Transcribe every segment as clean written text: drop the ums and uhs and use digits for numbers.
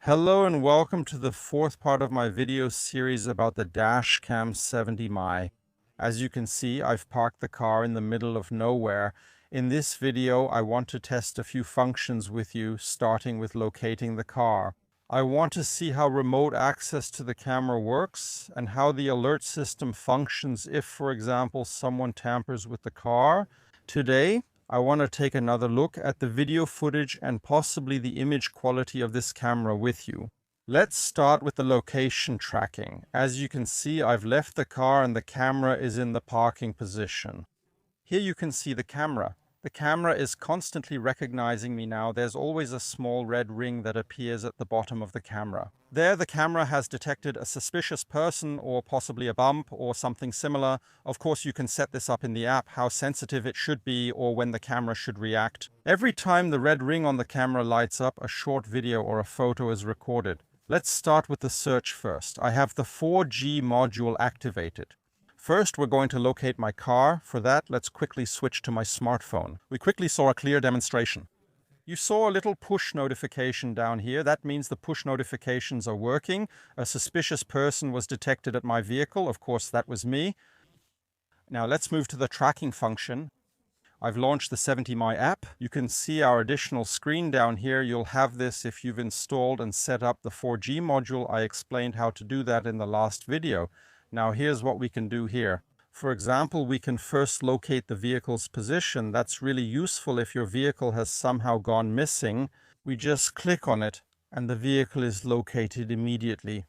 Hello and welcome to the fourth part of my video series about the DashCam 70Mi. As you can see, I've parked the car in the middle of nowhere. In this video, I want to test a few functions with you, starting with locating the car. I want to see how remote access to the camera works and how the alert system functions if, for example, someone tampers with the car. Today, I want to take another look at the video footage and possibly the image quality of this camera with you. Let's start with the location tracking. As you can see, I've left the car and the camera is in the parking position. Here you can see the camera. The camera is constantly recognizing me now. There's always a small red ring that appears at the bottom of the camera. There, the camera has detected a suspicious person or possibly a bump or something similar. Of course, you can set this up in the app, how sensitive it should be or when the camera should react. Every time the red ring on the camera lights up, a short video or a photo is recorded. Let's start with the search first. I have the 4G module activated. First, we're going to locate my car. For that, let's quickly switch to my smartphone. We quickly saw a clear demonstration. You saw a little push notification down here. That means the push notifications are working. A suspicious person was detected at my vehicle. Of course, that was me. Now let's move to the tracking function. I've launched the 70Mi app. You can see our additional screen down here. You'll have this if you've installed and set up the 4G module. I explained how to do that in the last video. Now here's what we can do here. For example, we can first locate the vehicle's position. That's really useful if your vehicle has somehow gone missing. We just click on it and the vehicle is located immediately.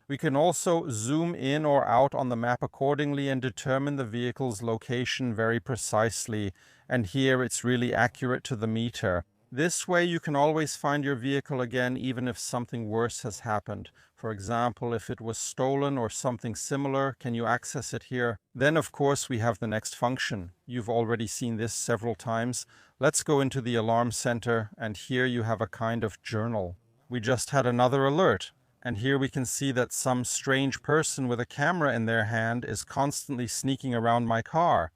We can also zoom in or out on the map accordingly and determine the vehicle's location very precisely. And here it's really accurate to the meter. This way you can always find your vehicle again even if something worse has happened. For example, if it was stolen or something similar, can you access it here? Then of course we have the next function. You've already seen this several times. Let's go into the alarm center and here you have a kind of journal. We just had another alert. And here we can see that some strange person with a camera in their hand is constantly sneaking around my car.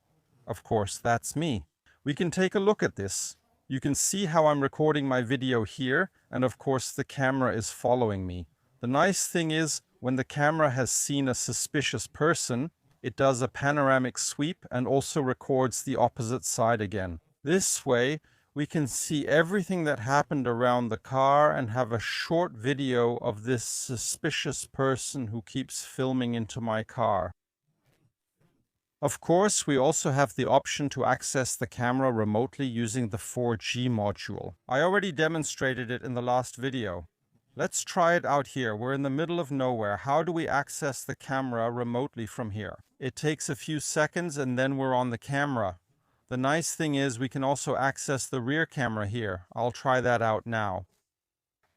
Of course, that's me. We can take a look at this. You can see how I'm recording my video here, and of course the camera is following me. The nice thing is, when the camera has seen a suspicious person, it does a panoramic sweep and also records the opposite side again. This way, we can see everything that happened around the car and have a short video of this suspicious person who keeps filming into my car. Of course, we also have the option to access the camera remotely using the 4G module. I already demonstrated it in the last video. Let's try it out here. We're in the middle of nowhere. How do we access the camera remotely from here? It takes a few seconds and then we're on the camera. The nice thing is we can also access the rear camera here. I'll try that out now.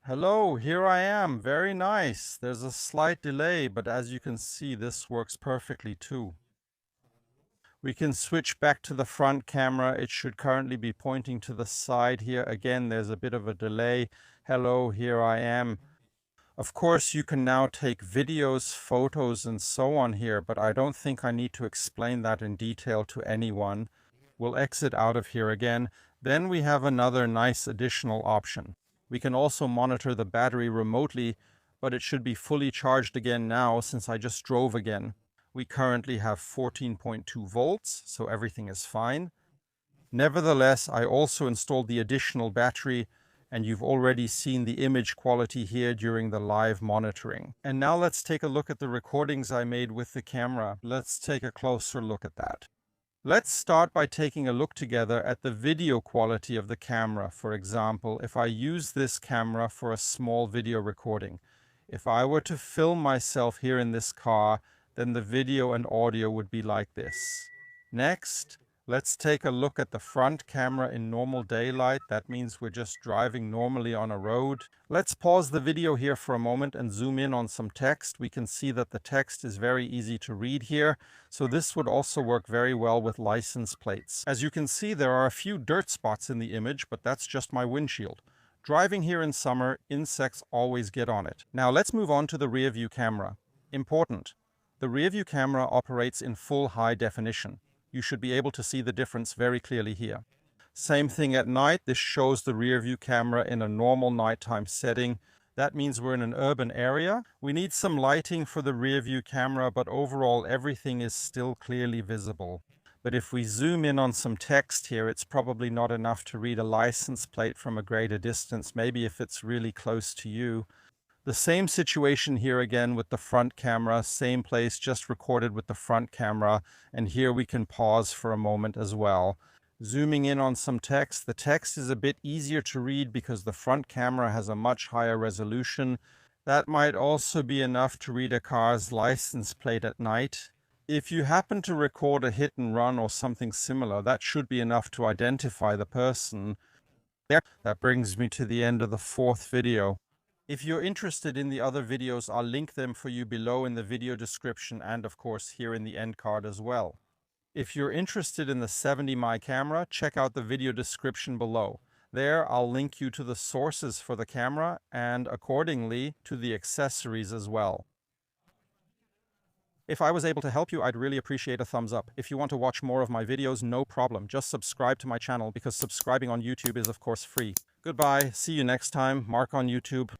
Hello, here I am. Very nice. There's a slight delay, but as you can see, this works perfectly too. We can switch back to the front camera. It should currently be pointing to the side here. Again, there's a bit of a delay. Hello, here I am. Of course, you can now take videos, photos, and so on here, but I don't think I need to explain that in detail to anyone. We'll exit out of here again. Then we have another nice additional option. We can also monitor the battery remotely, but it should be fully charged again now since I just drove again. We currently have 14.2 volts, so everything is fine. Nevertheless, I also installed the additional battery, and you've already seen the image quality here during the live monitoring. And now let's take a look at the recordings I made with the camera. Let's take a closer look at that. Let's start by taking a look together at the video quality of the camera. For example, if I use this camera for a small video recording, if I were to film myself here in this car, then the video and audio would be like this. Next, let's take a look at the front camera in normal daylight. That means we're just driving normally on a road. Let's pause the video here for a moment and zoom in on some text. We can see that the text is very easy to read here, so this would also work very well with license plates. As you can see, there are a few dirt spots in the image, but that's just my windshield. Driving here in summer, insects always get on it. Now let's move on to the rear view camera. Important. The rear view camera operates in full high definition. You should be able to see the difference very clearly here. Same thing at night. This shows the rear view camera in a normal nighttime setting. That means we're in an urban area. We need some lighting for the rear view camera, but overall everything is still clearly visible. But if we zoom in on some text here, it's probably not enough to read a license plate from a greater distance, maybe if it's really close to you. The same situation here again with the front camera, same place, just recorded with the front camera, and here we can pause for a moment as well. Zooming in on some text, the text is a bit easier to read because the front camera has a much higher resolution. That might also be enough to read a car's license plate at night. If you happen to record a hit and run or something similar, that should be enough to identify the person. That brings me to the end of the fourth video. If you're interested in the other videos, I'll link them for you below in the video description and of course here in the end card as well. If you're interested in the 70mm camera, check out the video description below. There I'll link you to the sources for the camera and accordingly to the accessories as well. If I was able to help you, I'd really appreciate a thumbs up. If you want to watch more of my videos, no problem. Just subscribe to my channel because subscribing on YouTube is of course free. Goodbye, see you next time. Mark on YouTube.